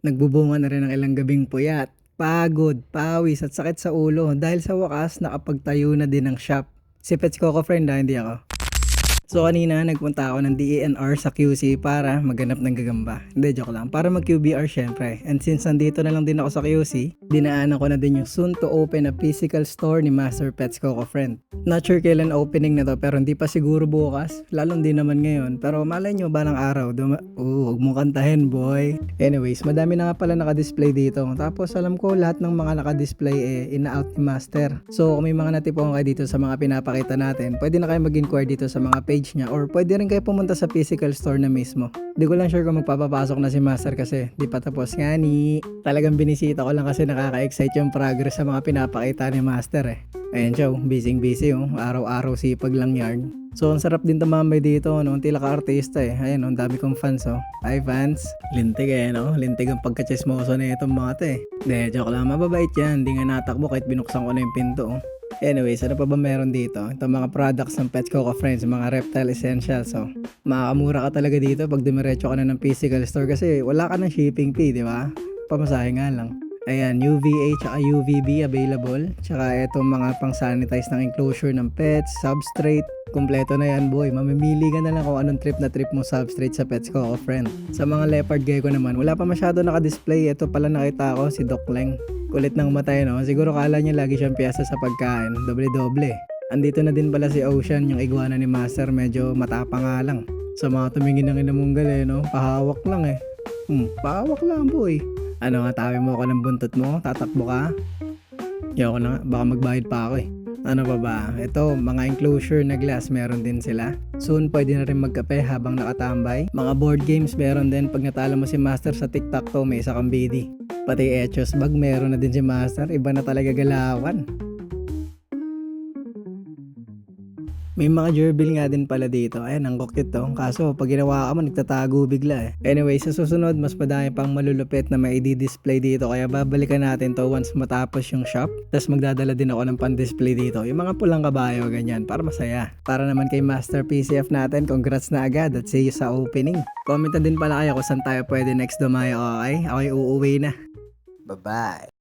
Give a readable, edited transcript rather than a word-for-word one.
Nagbubunga na rin ng ilang gabing puyat, pagod, pawis at sakit sa ulo dahil sa wakas nakapagtayo na din ng shop. Si Pets Coco friend hindi ako. So kanina nagpunta ako ng DENR sa QC para maghanap ng gagamba. Hindi, joke lang. Para mag QBR syempre. And since nandito na lang din ako sa QC, dinaanan ko na din yung soon to open na physical store ni Master Pets Coco friend. Not sure kailan opening na to pero hindi pa siguro bukas. Lalong din naman ngayon. Pero malay nyo ba ng araw? Huwag mong kantahin boy. Anyways, madami na nga pala naka-display dito. Tapos alam ko lahat ng mga naka-display ina-out ni Master. So kung may mga natipuan kayo dito sa mga pinapakita natin, pwede na kayo mag-inquire dito sa mga page niya or pwede rin kayo pumunta sa physical store na mismo. Di ko lang sure kung magpapapasok na si Master kasi di pa tapos nga ni. Talagang binisita ko lang kasi nakaka-excite yung progress sa mga pinapakita ni Master Ayan siya, busy araw-araw sipag lang yarn. So ang sarap din tumambay dito, unti lang ka-artista Ayan, ang dami kong fans Hi fans. Lintig lintig ang pagka-chismoso na itong mga to De, joke lang, mababait yan, hindi nga natakbo kahit binuksan ko na yung pinto Anyways, ano pa ba meron dito? Itong mga products ng Pets Coco Friends, mga reptile essentials makakamura ka talaga dito pag dumiretso ka na ng physical store kasi wala ka ng shipping fee, di ba? Pamasahe nga lang. Ayan, UVA tsaka UVB available. Tsaka itong mga pang sanitize ng enclosure ng pets, substrate. Kompleto na yan boy. Mamimili ka na lang kung anong trip na trip mo substrate sa Pets Coco friend. Sa mga leopard gecko naman, wala pa masyado naka-display. Ito pala nakita ko, si Doc Leng. Kulit ng matay Siguro kala niya lagi siyang piyasa sa pagkain. Doble-doble. Andito na din pala si Ocean, yung iguana ni Master. Medyo matapang nga lang. Sa mga tumingin ng inamunggal pahawak lang pahawak lang boy. Ano nga, tawin mo ako ng buntot mo? Tatakbo ka? Yoko na nga, baka magbayad pa ako Ano pa ba? Ito, mga enclosure na glass meron din sila. Soon pwede na rin magkape habang nakatambay. Mga board games meron din. Pag natalo mo si Master sa tic-tac-toe, may isa kang bidi. Pati Echos bag meron na din si Master. Iba na talaga galawan. May mga gerbil nga din pala dito. Ayan, ang cute Kaso, pag ginawa ka mo, nagtatago bigla Anyway, sa susunod, mas madami pang malulupit na may i-display dito. Kaya babalikan natin to once matapos yung shop. Tapos magdadala din ako ng pan-display dito. Yung mga pulang kabayo, ganyan. Para masaya. Para naman kay Master PCF natin, congrats na agad at see you sa opening. Comment na din pala kayo kung saan tayo pwede next dumayo, okay? Ako'y uuwi na. Bye-bye.